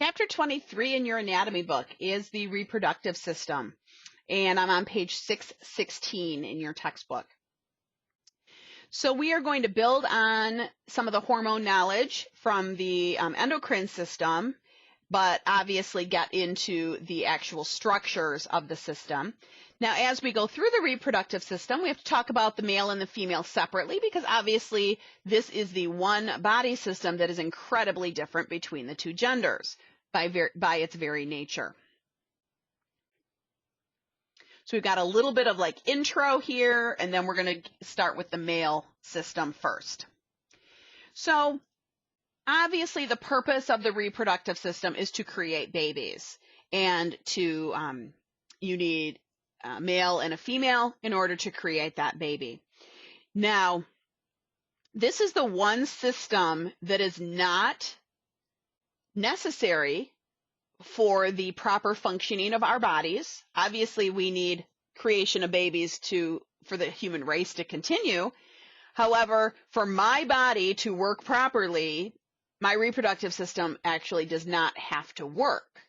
Chapter 23 in your anatomy book is the reproductive system, and I'm on page 616 in your textbook. So we are going to build on some of the hormone knowledge from the endocrine system, but obviously get into the actual structures of the system. Now, as we go through the reproductive system, we have to talk about the male and the female separately, because obviously this is the one body system that is incredibly different between the two genders by its very nature. So we've got a little bit of like intro here, and then we're going to start with the male system first. So obviously the purpose of the reproductive system is to create babies, and to you need a male and a female in order to create that baby. Now, this is the one system that is not necessary for the proper functioning of our bodies. Obviously, we need creation of babies for the human race to continue. However, for my body to work properly, my reproductive system actually does not have to work.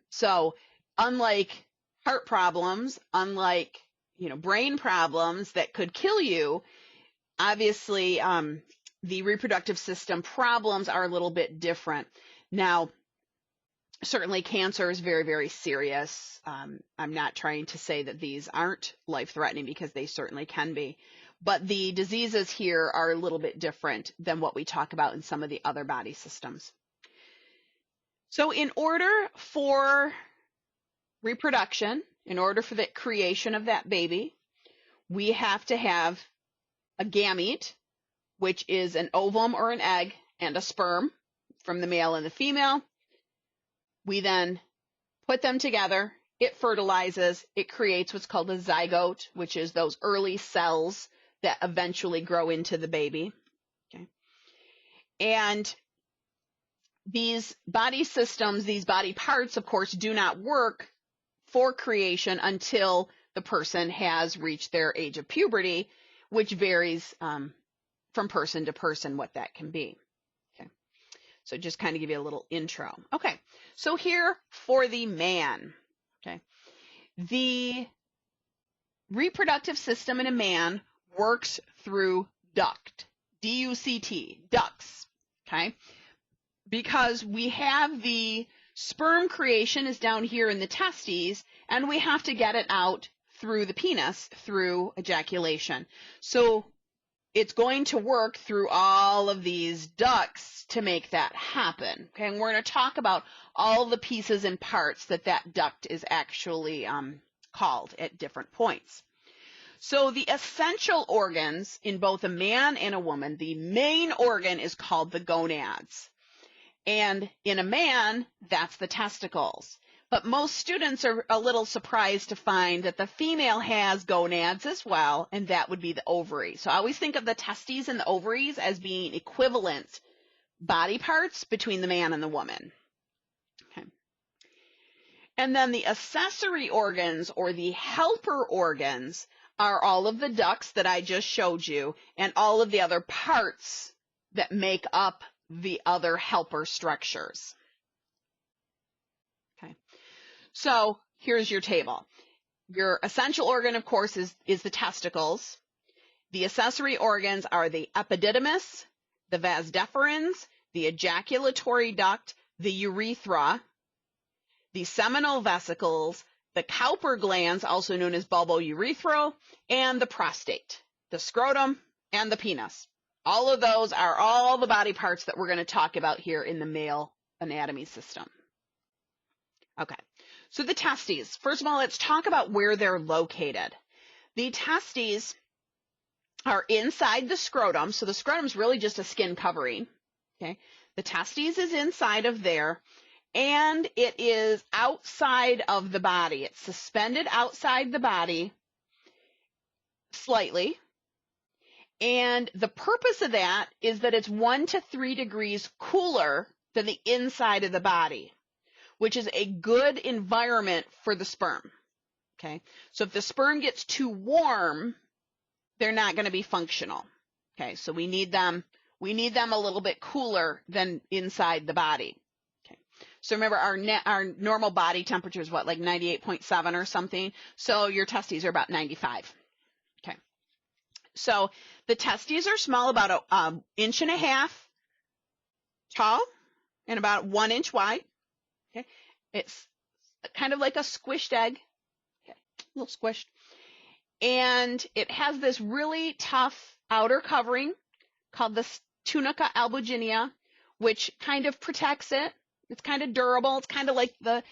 So unlike heart problems, unlike brain problems that could kill you, obviously the reproductive system problems are a little bit different. Now, certainly cancer is very, very serious. I'm not trying to say that these aren't life-threatening, because they certainly can be. But the diseases here are a little bit different than what we talk about in some of the other body systems. So in order for reproduction, in order for the creation of that baby, we have to have a gamete, which is an ovum or an egg, and a sperm from the male and the female. We then put them together, it fertilizes, it creates what's called a zygote, which is those early cells that eventually grow into the baby. Okay. And these body systems, these body parts, of course, do not work for creation until the person has reached their age of puberty, which varies from person to person what that can be. Okay. So just kind of give you a little intro. Okay. So here for the man, okay, the reproductive system in a man works through duct, D-U-C-T, ducts, okay, because we have the sperm creation is down here in the testes, and we have to get it out through the penis through ejaculation. So it's going to work through all of these ducts to make that happen. Okay, and we're going to talk about all the pieces and parts that duct is actually called at different points. So the essential organs in both a man and a woman, the main organ is called the gonads. And in a man, that's the testicles. But most students are a little surprised to find that the female has gonads as well, and that would be the ovary. So I always think of the testes and the ovaries as being equivalent body parts between the man and the woman. Okay. And then the accessory organs, or the helper organs, are all of the ducts that I just showed you, and all of the other parts that make up the other helper structures. Okay. So here's your table. Your essential organ, of course, is the testicles. The accessory organs are the epididymis, the vas deferens, the ejaculatory duct, the urethra, the seminal vesicles, the Cowper glands, also known as bulbourethral, and the prostate, the scrotum, and the penis. All of those are all the body parts that we're going to talk about here in the male anatomy system. Okay, so the testes. First of all, let's talk about where they're located. The testes are inside the scrotum, so the scrotum is really just a skin covering. Okay, the testes is inside of there, and it is outside of the body. It's suspended outside the body slightly. And the purpose of that is that it's 1 to 3 degrees cooler than the inside of the body, which is a good environment for the sperm. Okay, so if the sperm gets too warm, they're not going to be functional. Okay, so we need them a little bit cooler than inside the body. Okay, So remember, our normal body temperature is what, like 98.7 or something. So your testes are about 95. Okay. So the testes are small, about an inch and a half tall and about 1 inch wide. Okay. It's kind of like a squished egg. Okay. A little squished. And it has this really tough outer covering called the tunica albuginea, which kind of protects it. It's kind of durable. It's kind of like the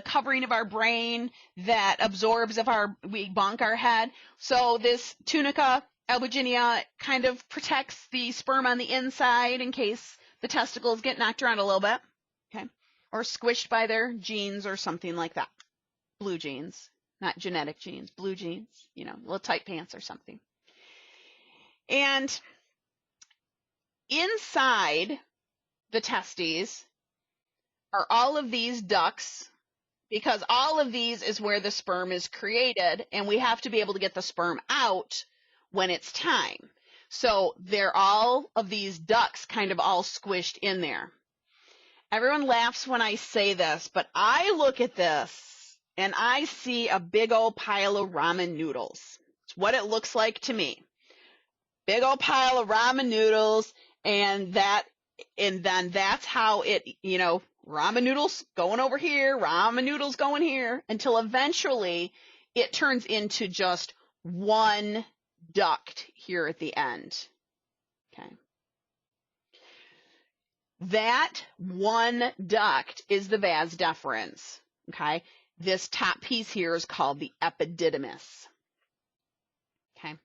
covering of our brain that absorbs if we bonk our head. So this tunica albuginea kind of protects the sperm on the inside in case the testicles get knocked around a little bit, okay, or squished by their genes or something like that. Blue genes, not genetic genes, blue genes, little tight pants or something. And inside the testes are all of these ducts, because all of these is where the sperm is created, and we have to be able to get the sperm out when it's time. So they're all of these ducts kind of all squished in there. Everyone laughs when I say this, but I look at this and I see a big old pile of ramen noodles. It's what it looks like to me. Big old pile of ramen noodles, and then that's how it, ramen noodles going over here, ramen noodles going here, until eventually it turns into just one duct here at the end. Okay. That one duct is the vas deferens. Okay. This top piece here is called the epididymis. Okay. I'm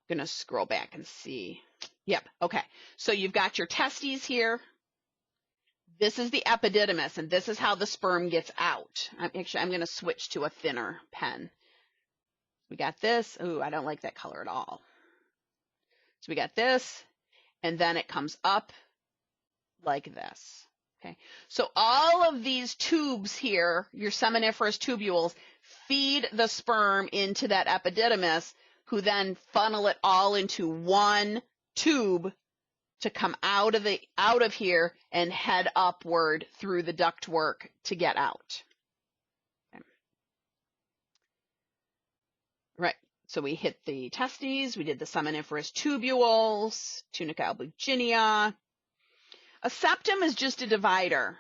going to scroll back and see. Yep. Okay. So you've got your testes here. This is the epididymis, and this is how the sperm gets out. I'm going to switch to a thinner pen. We got this. Ooh, I don't like that color at all. So we got this, and then it comes up like this. Okay. So all of these tubes here, your seminiferous tubules, feed the sperm into that epididymis, who then funnel it all into one tube to come out of here and head upward through the ductwork to get out. Okay. Right. So we hit the testes, we did the seminiferous tubules, tunica albuginea. A septum is just a divider.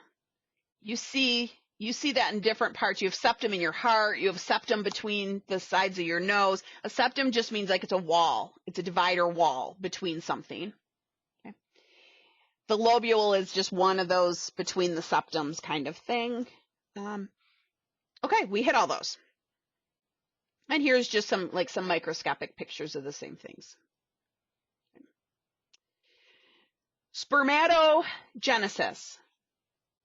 You see that in different parts. You have septum in your heart. You have septum between the sides of your nose. A septum just means like it's a wall. It's a divider wall between something. Okay. The lobule is just one of those between the septums kind of thing. Okay, we hit all those. And here's just some microscopic pictures of the same things. Spermatogenesis.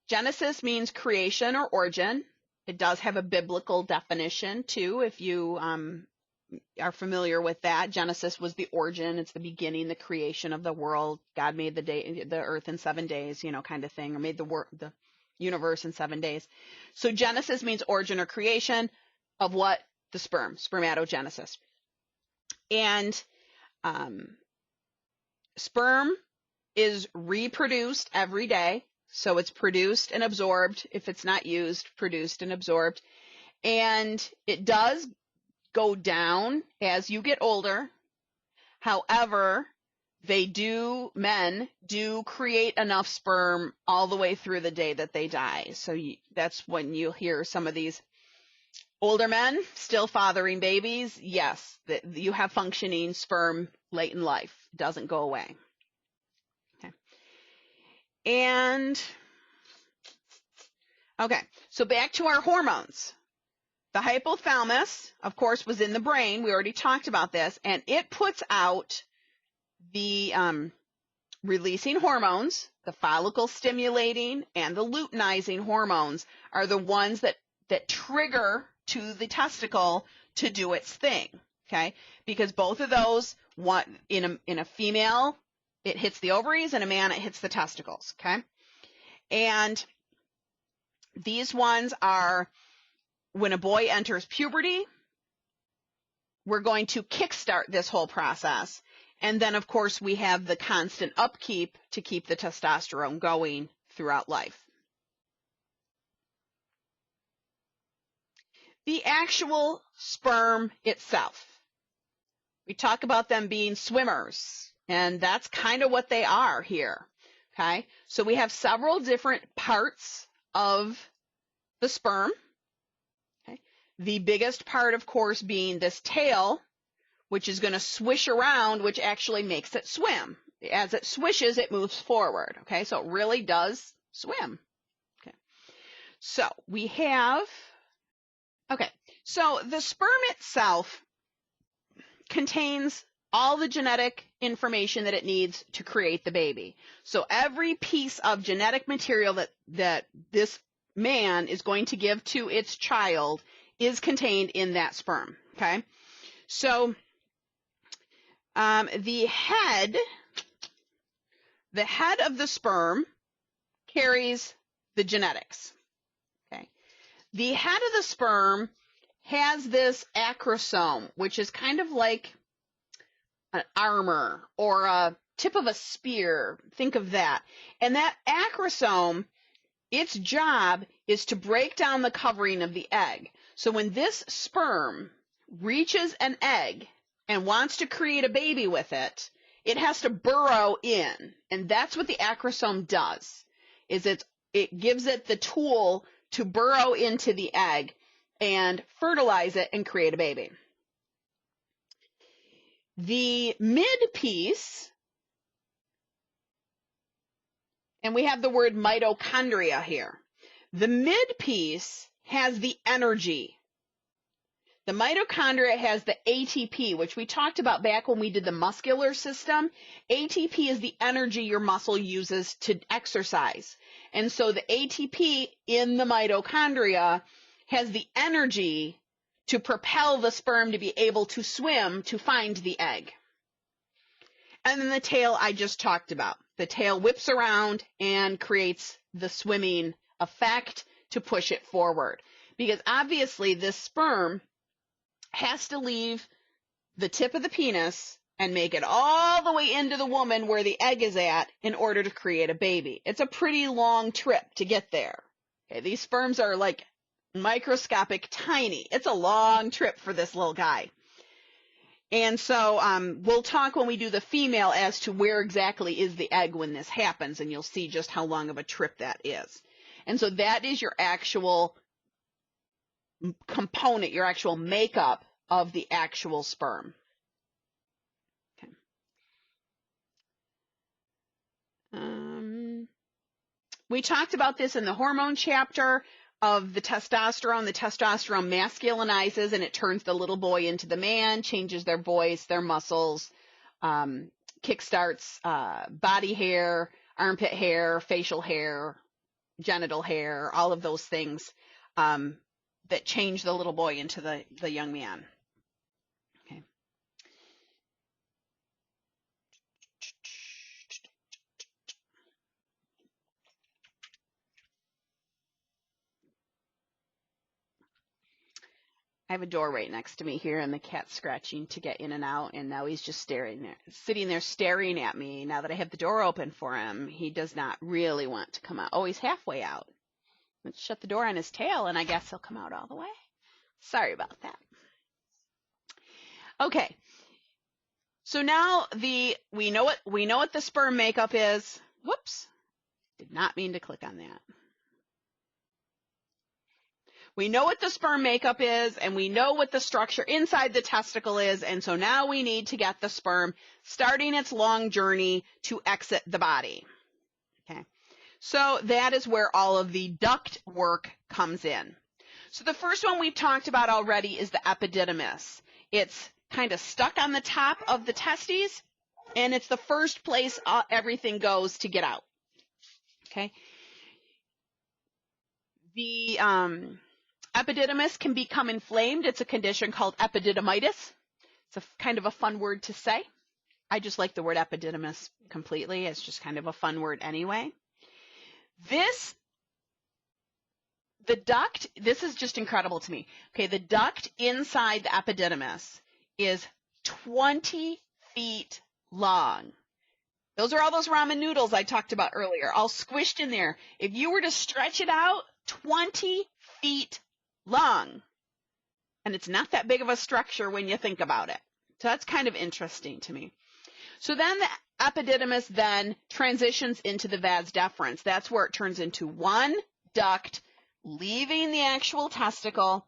Genesis means creation or origin. It does have a biblical definition too, if you are familiar with that. Genesis was the origin. It's the beginning, the creation of the world. God made the earth in 7 days, kind of thing, or made the universe in 7 days. So Genesis means origin or creation of what? The sperm, spermatogenesis. And sperm is reproduced every day. So it's produced and absorbed. If it's not used, produced and absorbed. And it does go down as you get older. However, men do create enough sperm all the way through the day that they die. So that's when you'll hear some of these older men still fathering babies. Yes, you have functioning sperm late in life. It doesn't go away. And, okay, so back to our hormones. The hypothalamus, of course, was in the brain. We already talked about this. And it puts out the releasing hormones. The follicle stimulating and the luteinizing hormones are the ones that trigger to the testicle to do its thing, okay? Because both of those, in a female, it hits the ovaries, and a man, it hits the testicles, okay? And these ones are, when a boy enters puberty, we're going to kickstart this whole process. And then, of course, we have the constant upkeep to keep the testosterone going throughout life. the actual sperm itself. We talk about them being swimmers, and that's kind of what they are here. Okay, so we have several different parts of the sperm. Okay, the biggest part, of course, being this tail, which is going to swish around, which actually makes it swim. As it swishes, it moves forward. Okay, so it really does swim. Okay, so we have, okay, so the sperm itself contains all the genetic information that it needs to create the baby. So every piece of genetic material that this man is going to give to its child is contained in that sperm. Okay, so the head of the sperm carries the genetics. Okay, the head of the sperm has this acrosome, which is kind of like an armor or a tip of a spear. Think of that. And that acrosome, its job is to break down the covering of the egg. So when this sperm reaches an egg and wants to create a baby with it, it has to burrow in. And that's what the acrosome does, is it gives it the tool to burrow into the egg and fertilize it and create a baby. The mid piece, and we have the word mitochondria here. The mid piece has the energy. The mitochondria has the ATP, which we talked about back when we did the muscular system. ATP is the energy your muscle uses to exercise. And so the ATP in the mitochondria has the energy to propel the sperm to be able to swim to find the egg. And then the tail I just talked about. The tail whips around and creates the swimming effect to push it forward. Because obviously this sperm has to leave the tip of the penis and make it all the way into the woman where the egg is at in order to create a baby. It's a pretty long trip to get there. Okay, these sperms are like microscopic, tiny. It's a long trip for this little guy. And so we'll talk when we do the female as to where exactly is the egg when this happens, and you'll see just how long of a trip that is. And so that is your actual component, your actual makeup of the actual sperm. Okay. We talked about this in the hormone chapter of the testosterone. The testosterone masculinizes and it turns the little boy into the man, changes their voice, their muscles, kickstarts body hair, armpit hair, facial hair, genital hair, all of those things that change the little boy into the young man. Okay. I have a door right next to me here, and the cat's scratching to get in and out, and now he's just sitting there staring at me. Now that I have the door open for him, he does not really want to come out. Oh, he's halfway out. Let's shut the door on his tail, and I guess he'll come out all the way. Sorry about that. Okay. So now we know what the sperm makeup is. Whoops. Did not mean to click on that. We know what the sperm makeup is, and we know what the structure inside the testicle is, and so now we need to get the sperm starting its long journey to exit the body. Okay, so that is where all of the duct work comes in. So the first one we've talked about already is the epididymis. It's kind of stuck on the top of the testes, and it's the first place everything goes to get out. Okay. The epididymis can become inflamed. It's a condition called epididymitis. It's a kind of a fun word to say. I just like the word epididymis completely. It's just kind of a fun word anyway. The duct, this is just incredible to me. Okay, the duct inside the epididymis is 20 feet long. Those are all those ramen noodles I talked about earlier, all squished in there. If you were to stretch it out, 20 feet long. And it's not that big of a structure when you think about it. So that's kind of interesting to me. So then the epididymis then transitions into the vas deferens. That's where it turns into one duct, leaving the actual testicle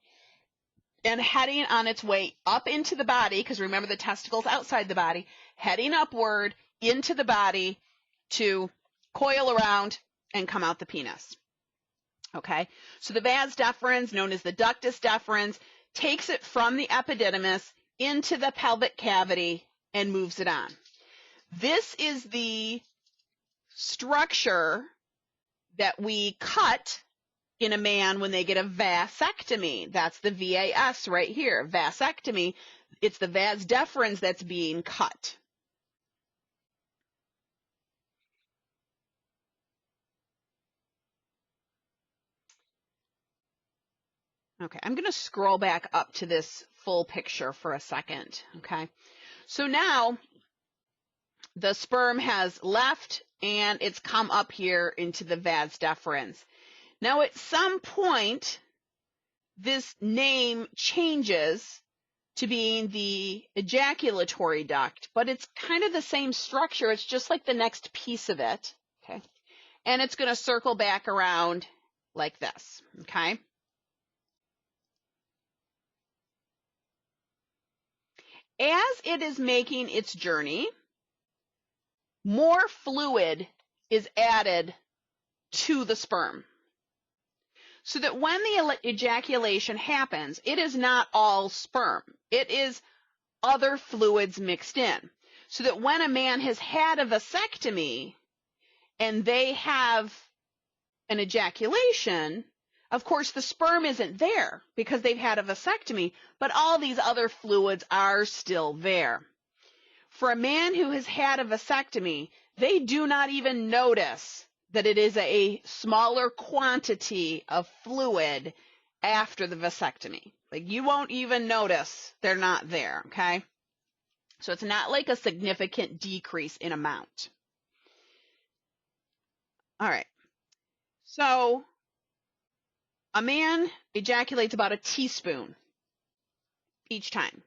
and heading on its way up into the body, because remember the testicle's outside the body, heading upward into the body to coil around and come out the penis. Okay, so the vas deferens, known as the ductus deferens, takes it from the epididymis into the pelvic cavity and moves it on. This is the structure that we cut in a man when they get a vasectomy. That's the VAS right here, vasectomy. It's the vas deferens that's being cut. Okay, I'm going to scroll back up to this full picture for a second. Okay, so now the sperm has left and it's come up here into the vas deferens. Now at some point, this name changes to being the ejaculatory duct, but it's kind of the same structure. It's just like the next piece of it. Okay, and it's going to circle back around like this. Okay. As it is making its journey, more fluid is added to the sperm. So that when the ejaculation happens, it is not all sperm. It is other fluids mixed in. So that when a man has had a vasectomy and they have an ejaculation, of course, the sperm isn't there because they've had a vasectomy, but all these other fluids are still there. For a man who has had a vasectomy, they do not even notice that it is a smaller quantity of fluid after the vasectomy. Like, you won't even notice they're not there, okay? So it's not like a significant decrease in amount. All right. So a man ejaculates about a teaspoon each time.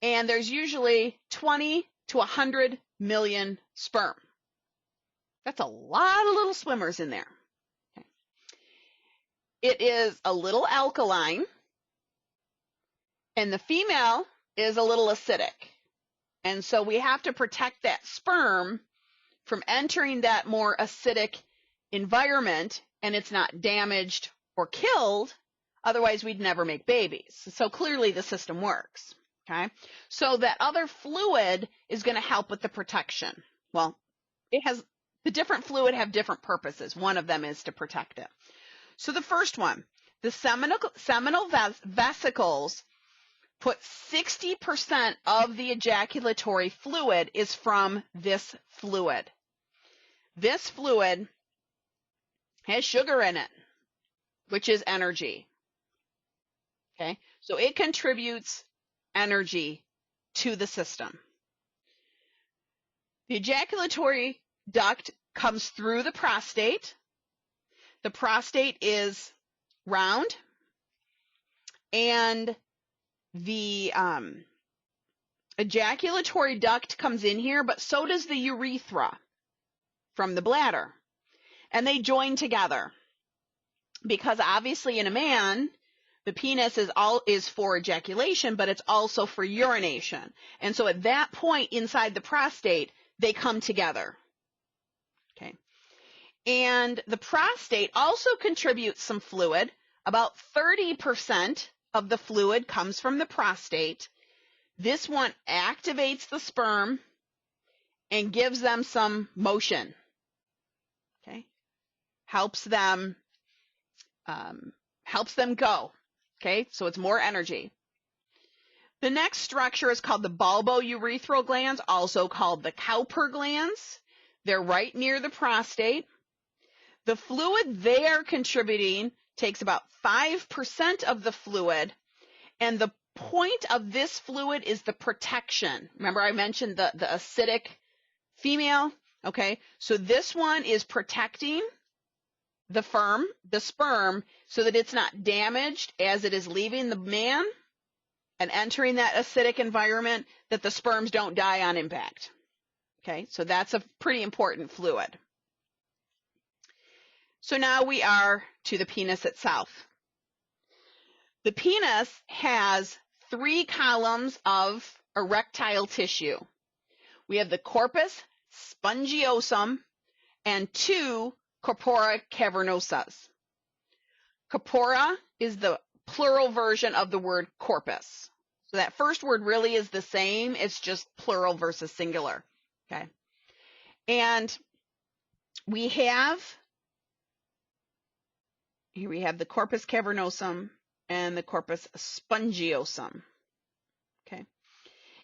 And there's usually 20 to 100 million sperm. That's a lot of little swimmers in there. Okay. It is a little alkaline, and the female is a little acidic. And so we have to protect that sperm from entering that more acidic environment, and it's not damaged or killed. Otherwise, we'd never make babies. So clearly the system works. Okay, so that other fluid is going to help with the protection. Well, the different fluid have different purposes. One of them is to protect it. So the first one, the seminal vesicles put 60% of the ejaculatory fluid is from this fluid. This fluid has sugar in it, which is energy. Okay, so it contributes energy to the system. The ejaculatory duct comes through the prostate. The prostate is round, and the ejaculatory duct comes in here, but so does the urethra from the bladder. And they join together because obviously in a man, the penis is for ejaculation, but it's also for urination. And so at that point inside the prostate, they come together. Okay. And the prostate also contributes some fluid. About 30% of the fluid comes from the prostate. This one activates the sperm and gives them some motion. Okay. Helps them go. Okay, so it's more energy. The next structure is called the bulbourethral glands, also called the Cowper glands. They're right near the prostate. The fluid they are contributing takes about 5% of the fluid, and the point of this fluid is the protection. Remember I mentioned the acidic female? Okay, so this one is protecting the sperm, so that it's not damaged as it is leaving the man and entering that acidic environment, that the sperms don't die on impact. Okay, so that's a pretty important fluid. So now we are to the penis itself. The penis has 3 columns of erectile tissue. We have the corpus spongiosum and 2 corpora cavernosas. Corpora is the plural version of the word corpus. So that first word really is the same, it's just plural versus singular. Okay. And we have the corpus cavernosum and the corpus spongiosum. Okay.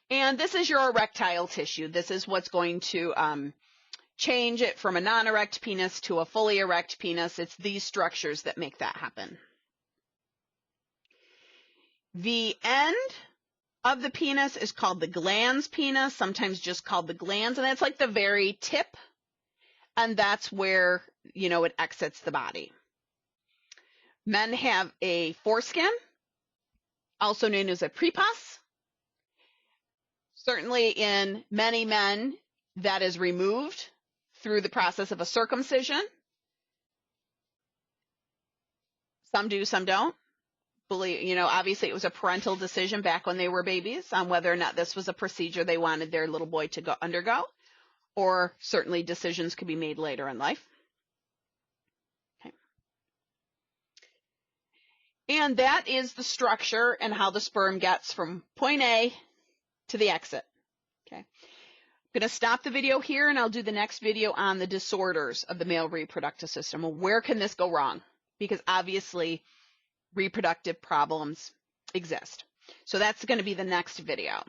And this is your erectile tissue. This is what's going to change it from a non-erect penis to a fully erect penis. It's these structures that make that happen. The end of the penis is called the glans penis, sometimes just called the glans, and that's like the very tip, and that's where, it exits the body. Men have a foreskin, also known as a prepuce. Certainly in many men, that is removed through the process of a circumcision. Some do, some don't. Obviously it was a parental decision back when they were babies on whether or not this was a procedure they wanted their little boy to undergo, or certainly decisions could be made later in life. Okay. And that is the structure and how the sperm gets from point A to the exit. Okay. I'm going to stop the video here, and I'll do the next video on the disorders of the male reproductive system. Well, where can this go wrong? Because obviously reproductive problems exist. So that's going to be the next video.